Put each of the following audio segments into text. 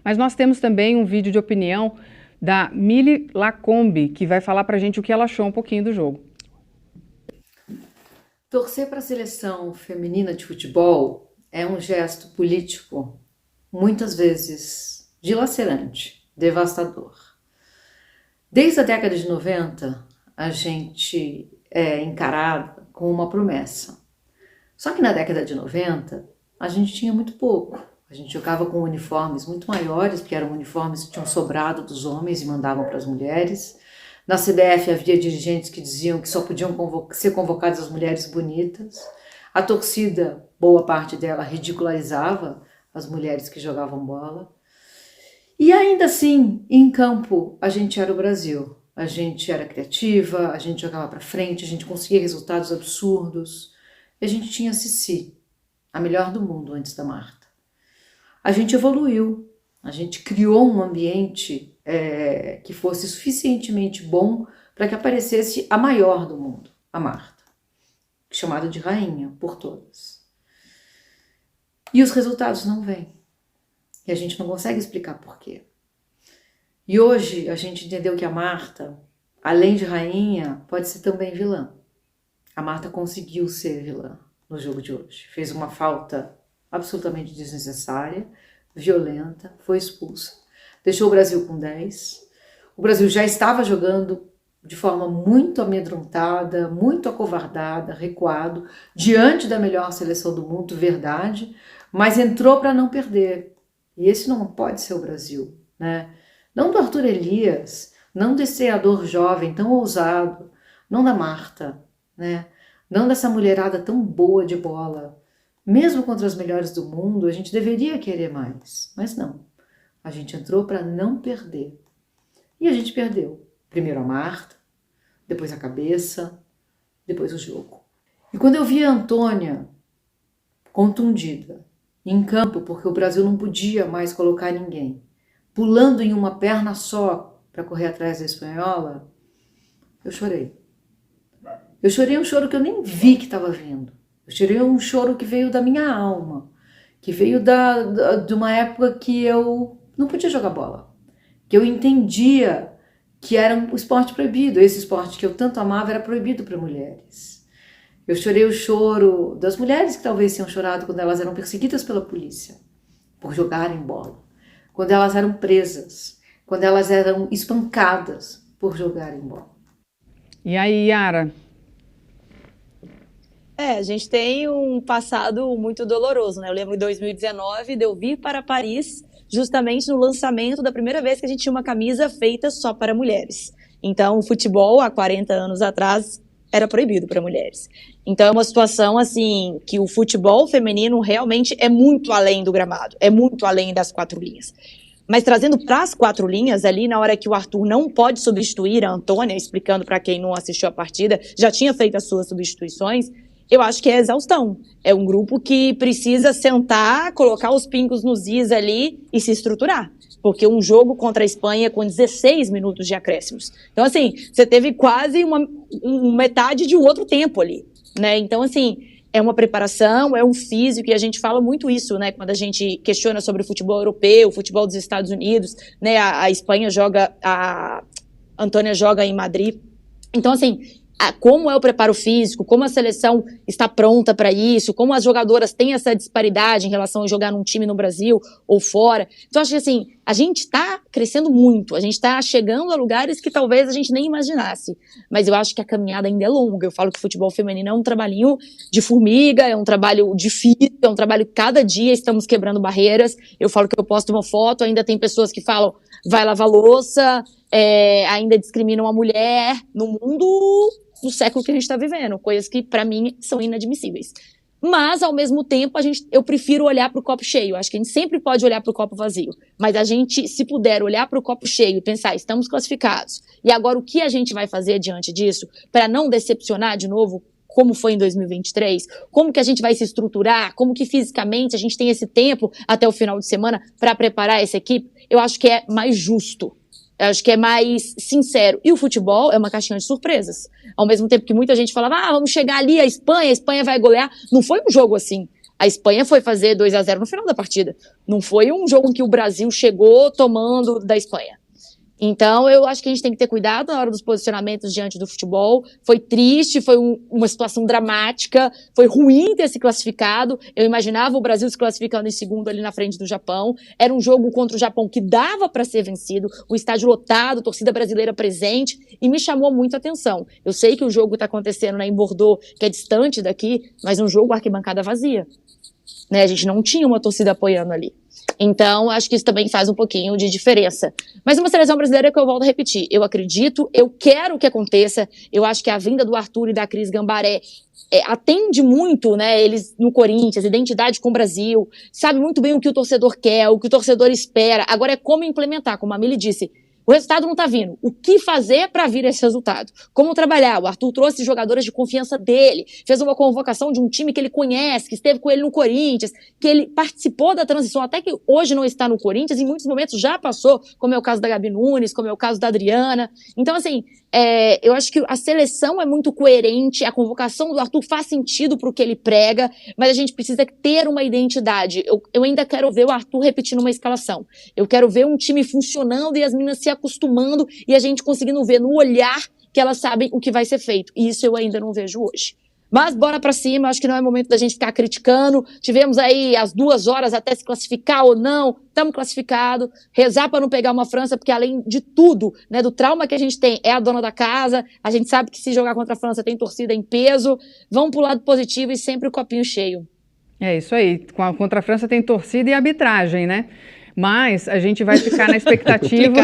Mas nós temos também um vídeo de opinião da Mili Lacombe, que vai falar pra gente o que ela achou um pouquinho do jogo. Torcer para a seleção feminina de futebol é um gesto político muitas vezes dilacerante, devastador. Desde a década de 90, a gente é encarado com uma promessa. Só que na década de 90, a gente tinha muito pouco. A gente jogava com uniformes muito maiores, porque eram uniformes que tinham sobrado dos homens e mandavam para as mulheres. Na CBF havia dirigentes que diziam que só podiam ser convocadas as mulheres bonitas. A torcida, boa parte dela, ridicularizava as mulheres que jogavam bola. E ainda assim, em campo, a gente era o Brasil. A gente era criativa, a gente jogava para frente, a gente conseguia resultados absurdos. E a gente tinha a Cici, a melhor do mundo antes da Marta. A gente evoluiu, a gente criou um ambiente que fosse suficientemente bom para que aparecesse a maior do mundo, a Marta, chamada de rainha por todas. E os resultados não vêm. E a gente não consegue explicar por quê. E hoje a gente entendeu que a Marta, além de rainha, pode ser também vilã. A Marta conseguiu ser vilã no jogo de hoje. Fez uma falta absolutamente desnecessária, violenta, foi expulsa. Deixou o Brasil com 10. O Brasil já estava jogando de forma muito amedrontada, muito acovardada, recuado, diante da melhor seleção do mundo, verdade, mas entrou para não perder. E esse não pode ser o Brasil, né? Não do Arthur Elias, não desse treinador jovem tão ousado, não da Marta, né? Não dessa mulherada tão boa de bola. Mesmo contra as melhores do mundo, a gente deveria querer mais, mas não. A gente entrou para não perder. E a gente perdeu. Primeiro a Marta, depois a cabeça, depois o jogo. E quando eu vi a Antônia contundida, em campo, porque o Brasil não podia mais colocar ninguém, pulando em uma perna só para correr atrás da espanhola, eu chorei. Eu chorei um choro que eu nem vi que estava vindo. Eu chorei um choro que veio da minha alma, que veio de uma época que eu não podia jogar bola, que eu entendia que era um esporte proibido. Esse esporte que eu tanto amava era proibido para mulheres. Eu chorei o choro das mulheres que talvez tenham chorado quando elas eram perseguidas pela polícia por jogarem bola, quando elas eram presas, quando elas eram espancadas por jogarem bola. E aí, Yara? A gente tem um passado muito doloroso, né? Eu lembro em 2019 de eu vir para Paris justamente no lançamento da primeira vez que a gente tinha uma camisa feita só para mulheres. Então, o futebol, há 40 anos atrás, era proibido para mulheres. Então, é uma situação, assim, que o futebol feminino realmente é muito além do gramado, é muito além das 4 linhas. Mas trazendo para as 4 linhas, ali na hora que o Arthur não pode substituir a Antônia, explicando para quem não assistiu a partida, já tinha feito as suas substituições, eu acho que é exaustão. É um grupo que precisa sentar, colocar os pingos nos is ali e se estruturar. Porque um jogo contra a Espanha com 16 minutos de acréscimos. Então, assim, você teve quase uma metade de um outro tempo ali, né? Então, assim, é uma preparação, é um físico, e a gente fala muito isso, né? Quando a gente questiona sobre o futebol europeu, o futebol dos Estados Unidos, né? A Espanha joga, a Antônia joga em Madrid. Então, assim, como é o preparo físico, como a seleção está pronta para isso, como as jogadoras têm essa disparidade em relação a jogar num time no Brasil ou fora. Então, acho que assim, a gente está crescendo muito, a gente está chegando a lugares que talvez a gente nem imaginasse, mas eu acho que a caminhada ainda é longa. Eu falo que o futebol feminino é um trabalhinho de formiga, é um trabalho difícil, é um trabalho que cada dia estamos quebrando barreiras. Eu falo que eu posto uma foto, ainda tem pessoas que falam, vai lavar louça, ainda discriminam a mulher no mundo do século que a gente está vivendo, coisas que para mim são inadmissíveis. Mas, ao mesmo tempo, eu prefiro olhar para o copo cheio. Acho que a gente sempre pode olhar para o copo vazio. Mas a gente, se puder olhar para o copo cheio e pensar, estamos classificados. E agora, o que a gente vai fazer diante disso para não decepcionar de novo, como foi em 2023? Como que a gente vai se estruturar? Como que fisicamente a gente tem esse tempo até o final de semana para preparar essa equipe? Eu acho que é mais justo. Eu acho que é mais sincero. E o futebol é uma caixinha de surpresas. Ao mesmo tempo que muita gente falava, vamos chegar ali, a Espanha vai golear. Não foi um jogo assim. A Espanha foi fazer 2-0 no final da partida. Não foi um jogo em que o Brasil chegou tomando da Espanha. Então, eu acho que a gente tem que ter cuidado na hora dos posicionamentos diante do futebol. Foi triste, foi uma situação dramática, foi ruim ter se classificado. Eu imaginava o Brasil se classificando em segundo ali na frente do Japão. Era um jogo contra o Japão que dava para ser vencido, o estádio lotado, torcida brasileira presente, e me chamou muito a atenção. Eu sei que o jogo está acontecendo, né, em Bordeaux, que é distante daqui, mas um jogo arquibancada vazia. Né, a gente não tinha uma torcida apoiando ali. Então, acho que isso também faz um pouquinho de diferença. Mas uma seleção brasileira que eu volto a repetir. Eu acredito, eu quero que aconteça. Eu acho que a vinda do Arthur e da Cris Gambaré atende muito, né, eles no Corinthians, identidade com o Brasil, sabe muito bem o que o torcedor quer, o que o torcedor espera. Agora é como implementar, como a Mili disse. O resultado não está vindo. O que fazer para vir esse resultado? Como trabalhar? O Arthur trouxe jogadores de confiança dele, fez uma convocação de um time que ele conhece, que esteve com ele no Corinthians, que ele participou da transição, até que hoje não está no Corinthians, em muitos momentos já passou, como é o caso da Gabi Nunes, como é o caso da Adriana. Então, assim, eu acho que a seleção é muito coerente, a convocação do Arthur faz sentido para o que ele prega, mas a gente precisa ter uma identidade. Eu ainda quero ver o Arthur repetindo uma escalação. Eu quero ver um time funcionando e as meninas se acostumando e a gente conseguindo ver no olhar que elas sabem o que vai ser feito. E isso eu ainda não vejo hoje. Mas bora pra cima, acho que não é momento da gente ficar criticando. Tivemos aí as 2 horas até se classificar ou não, estamos classificados. Rezar para não pegar uma França, porque além de tudo, né, do trauma que a gente tem, é a dona da casa. A gente sabe que se jogar contra a França tem torcida em peso. Vamos pro lado positivo e sempre o copinho cheio. É isso aí. Contra a França tem torcida e arbitragem, né? Mas a gente vai ficar na expectativa.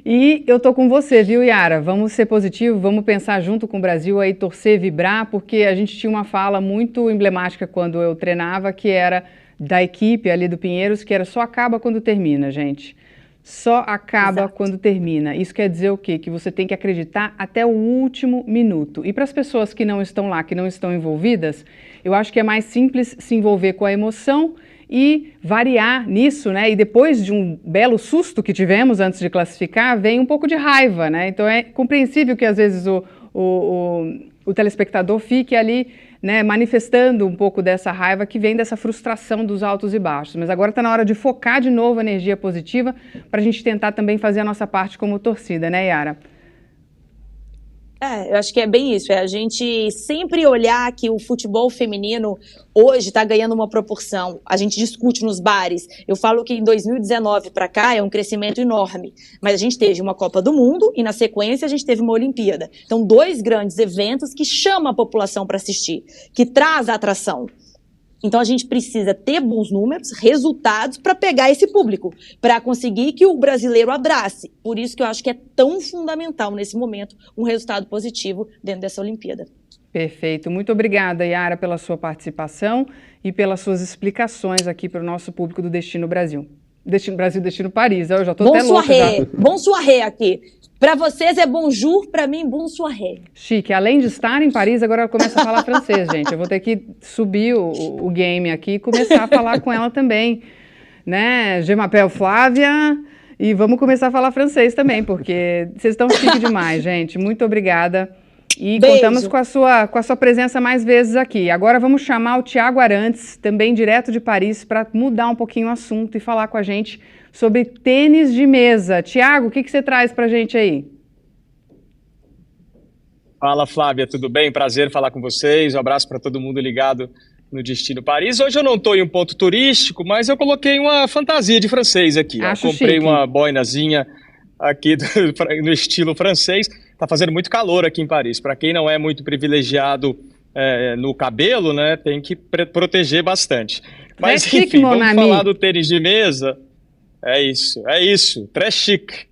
E eu tô com você, viu, Yara? Vamos ser positivos, vamos pensar junto com o Brasil aí, torcer, vibrar, porque a gente tinha uma fala muito emblemática quando eu treinava, que era da equipe ali do Pinheiros, que era só acaba quando termina, gente. Só acaba Exato. quando termina. Isso quer dizer o quê? Que você tem que acreditar até o último minuto. E para as pessoas que não estão lá, que não estão envolvidas, eu acho que é mais simples se envolver com a emoção e variar nisso, né? E depois de um belo susto que tivemos antes de classificar, vem um pouco de raiva, né? Então é compreensível que às vezes o telespectador fique ali, né, manifestando um pouco dessa raiva que vem dessa frustração dos altos e baixos. Mas agora está na hora de focar de novo a energia positiva para a gente tentar também fazer a nossa parte como torcida, né, Yara? Eu acho que é bem isso, a gente sempre olhar que o futebol feminino hoje está ganhando uma proporção, a gente discute nos bares, eu falo que em 2019 para cá é um crescimento enorme, mas a gente teve uma Copa do Mundo e na sequência a gente teve uma Olimpíada, então 2 grandes eventos que chamam a população para assistir, que traz a atração. Então a gente precisa ter bons números, resultados para pegar esse público, para conseguir que o brasileiro abrace. Por isso que eu acho que é tão fundamental nesse momento um resultado positivo dentro dessa Olimpíada. Perfeito. Muito obrigada, Yara, pela sua participação e pelas suas explicações aqui para o nosso público do Destino Brasil. Destino Brasil, Destino Paris. Eu já estou até louca. Bom soirée aqui. Para vocês é bonjour, para mim bon soirée. Chique. Além de estar em Paris, agora ela começa a falar francês, gente. Eu vou ter que subir o game aqui e começar a falar com ela também. Né? Je m'appelle Flávia. E vamos começar a falar francês também, porque vocês estão chique demais, gente. Muito obrigada. E beijo. Contamos com a sua presença mais vezes aqui. Agora vamos chamar o Thiago Arantes, também direto de Paris, para mudar um pouquinho o assunto e falar com a gente sobre tênis de mesa. Thiago, o que você traz para a gente aí? Fala, Flávia, tudo bem? Prazer falar com vocês. Um abraço para todo mundo ligado no Destino Paris. Hoje eu não estou em um ponto turístico, mas eu coloquei uma fantasia de francês aqui. Acho comprei chique. Uma boinazinha aqui no estilo francês. Tá fazendo muito calor aqui em Paris. Para quem não é muito privilegiado no cabelo, né, tem que proteger bastante. Mas chique, enfim, vamos Monami. falar do tênis de mesa. É isso, très chique.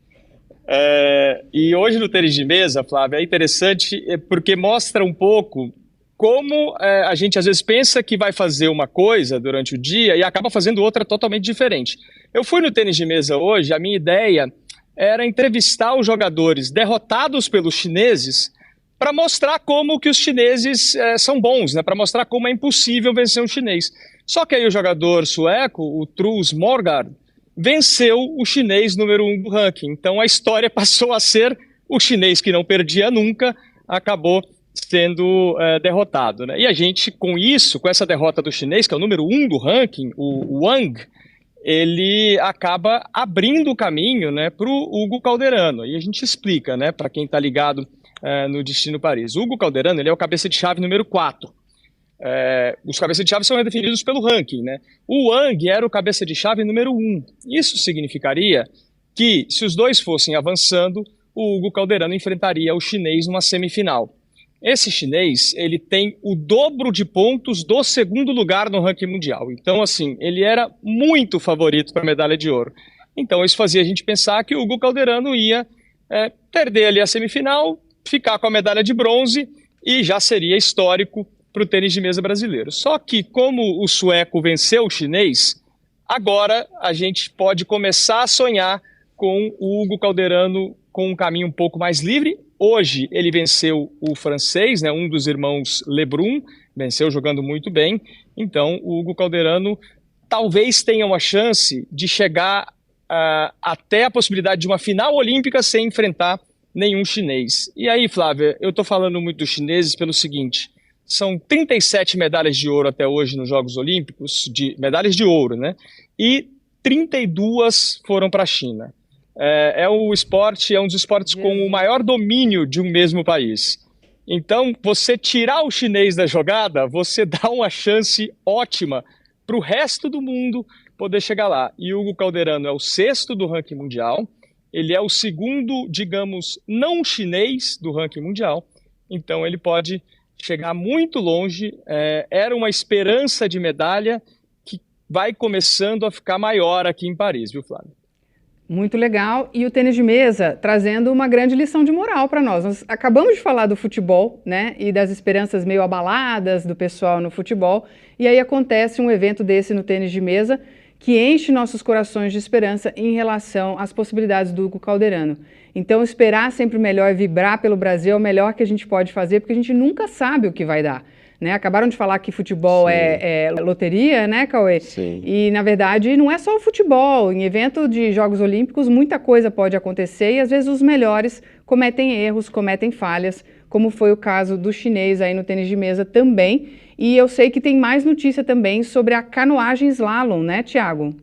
E hoje no tênis de mesa, Flávia, é interessante porque mostra um pouco como a gente às vezes pensa que vai fazer uma coisa durante o dia e acaba fazendo outra totalmente diferente. Eu fui no tênis de mesa hoje, a minha ideia era entrevistar os jogadores derrotados pelos chineses para mostrar como que os chineses são bons, né? Para mostrar como é impossível vencer um chinês. Só que aí o jogador sueco, o Truls Morgard, venceu o chinês número 1 do ranking. Então a história passou a ser o chinês que não perdia nunca, acabou sendo derrotado, né? E a gente, com isso, com essa derrota do chinês, que é o número 1 do ranking, o Wang, ele acaba abrindo o caminho, né, para o Hugo Calderano. E a gente explica, né, para quem está ligado no Destino Paris. O Hugo Calderano, ele é o cabeça de chave número 4. Os cabeças de chave são definidos pelo ranking, né? O Wang era o cabeça de chave número 1. Isso significaria que, se os dois fossem avançando, o Hugo Calderano enfrentaria o chinês numa semifinal. Esse chinês, ele tem o dobro de pontos do segundo lugar no ranking mundial. Então, assim, ele era muito favorito para a medalha de ouro. Então, isso fazia a gente pensar que o Hugo Calderano ia perder ali a semifinal, ficar com a medalha de bronze e já seria histórico para o tênis de mesa brasileiro. Só que, como o sueco venceu o chinês, agora a gente pode começar a sonhar com o Hugo Calderano com um caminho um pouco mais livre. Hoje ele venceu o francês, né, um dos irmãos Lebrun, venceu jogando muito bem. Então o Hugo Calderano talvez tenha uma chance de chegar até a possibilidade de uma final olímpica sem enfrentar nenhum chinês. E aí, Flávia, eu estou falando muito dos chineses pelo seguinte: são 37 medalhas de ouro até hoje nos Jogos Olímpicos, medalhas de ouro, né? E 32 foram para a China. É um dos esportes com o maior domínio de um mesmo país. Então, você tirar o chinês da jogada, você dá uma chance ótima para o resto do mundo poder chegar lá. E o Hugo Calderano é o 6º do ranking mundial, ele é o 2º, digamos, não chinês do ranking mundial, então ele pode chegar muito longe. Era uma esperança de medalha que vai começando a ficar maior aqui em Paris, viu, Flávio? Muito legal. E o tênis de mesa trazendo uma grande lição de moral para nós. Nós acabamos de falar do futebol, né, e das esperanças meio abaladas do pessoal no futebol, e aí acontece um evento desse no tênis de mesa que enche nossos corações de esperança em relação às possibilidades do Hugo Calderano. Então, esperar sempre o melhor e vibrar pelo Brasil é o melhor que a gente pode fazer, porque a gente nunca sabe o que vai dar. Né? Acabaram de falar que futebol é loteria, né, Cauê? Sim. E, na verdade, não é só o futebol. Em evento de Jogos Olímpicos, muita coisa pode acontecer e, às vezes, os melhores cometem erros, cometem falhas, como foi o caso do chinês aí no tênis de mesa também. E eu sei que tem mais notícia também sobre a canoagem slalom, né, Thiago?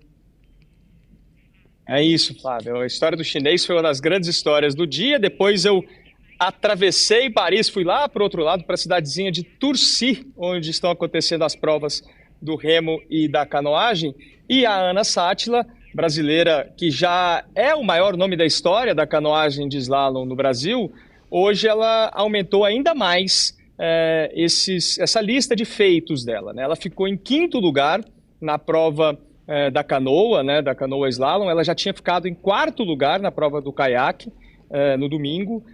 É isso, Flávio. A história do chinês foi uma das grandes histórias do dia. Depois eu atravessei Paris, fui lá para o outro lado, para a cidadezinha de Turcy, onde estão acontecendo as provas do remo e da canoagem. E a Ana Sátila, brasileira, que já é o maior nome da história da canoagem de slalom no Brasil, hoje ela aumentou ainda mais essa lista de feitos dela, né? Ela ficou em 5º lugar na prova da canoa, né, da canoa slalom. Ela já tinha ficado em 4º lugar na prova do caiaque no domingo.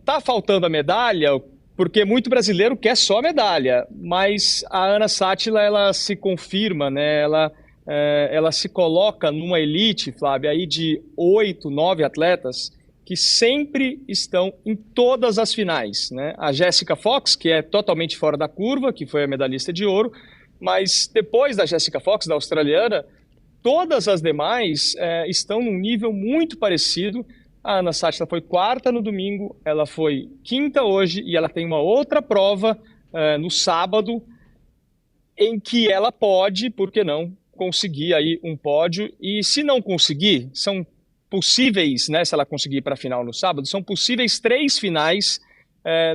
Tá faltando a medalha, porque muito brasileiro quer só medalha, mas a Ana Sátila, ela se confirma, né? Ela se coloca numa elite, Flávia, aí de 8, 9 atletas que sempre estão em todas as finais, né? A Jessica Fox, que é totalmente fora da curva, que foi a medalhista de ouro, mas depois da Jessica Fox, da australiana, todas as demais estão num nível muito parecido. A Ana Sátila foi 4ª no domingo, ela foi 5ª hoje e ela tem uma outra prova no sábado em que ela pode, por que não, conseguir aí um pódio. E se não conseguir, são possíveis, né, se ela conseguir ir para a final no sábado, são possíveis 3 finais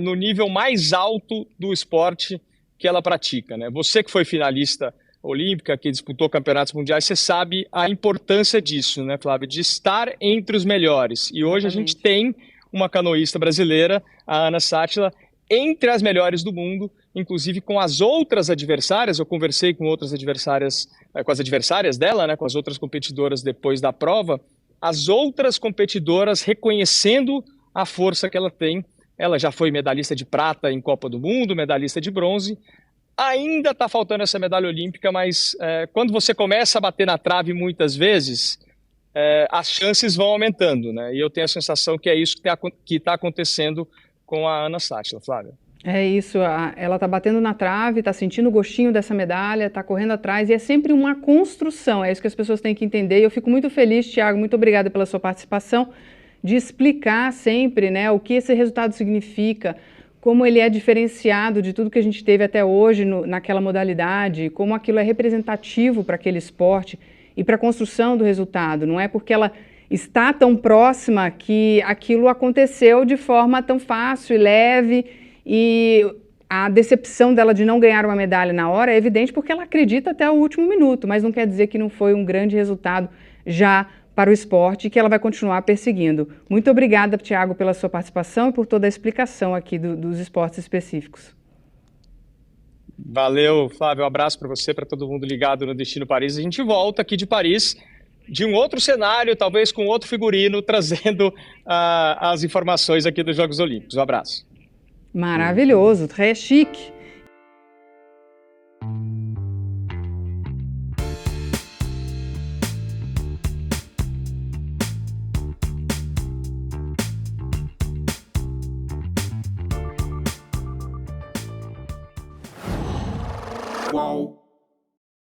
no nível mais alto do esporte que ela pratica, né? Você que foi finalista olímpica, que disputou campeonatos mundiais, você sabe a importância disso, né, Flávio? De estar entre os melhores. E hoje a gente tem uma canoísta brasileira, a Ana Sátila, entre as melhores do mundo, inclusive com as outras adversárias. Eu conversei com outras adversárias, com as adversárias dela, né, com as outras competidoras depois da prova, as outras competidoras reconhecendo a força que ela tem. Ela já foi medalhista de prata em Copa do Mundo, medalhista de bronze. Ainda está faltando essa medalha olímpica, mas quando você começa a bater na trave muitas vezes, as chances vão aumentando, né? E eu tenho a sensação que é isso que está acontecendo com a Ana Sátila, Flávia. É isso, ela está batendo na trave, está sentindo o gostinho dessa medalha, está correndo atrás, e é sempre uma construção, é isso que as pessoas têm que entender. E eu fico muito feliz, Thiago, muito obrigada pela sua participação, de explicar sempre, né, o que esse resultado significa, como ele é diferenciado de tudo que a gente teve até hoje naquela modalidade, como aquilo é representativo para aquele esporte e para a construção do resultado. Não é porque ela está tão próxima que aquilo aconteceu de forma tão fácil e leve, e a decepção dela de não ganhar uma medalha na hora é evidente porque ela acredita até o último minuto, mas não quer dizer que não foi um grande resultado já para o esporte e que ela vai continuar perseguindo. Muito obrigada, Thiago, pela sua participação e por toda a explicação aqui dos esportes específicos. Valeu, Flávio. Um abraço para você, para todo mundo ligado no Destino Paris. A gente volta aqui de Paris, de um outro cenário, talvez com outro figurino, trazendo as informações aqui dos Jogos Olímpicos. Um abraço. Maravilhoso, très chique. Qual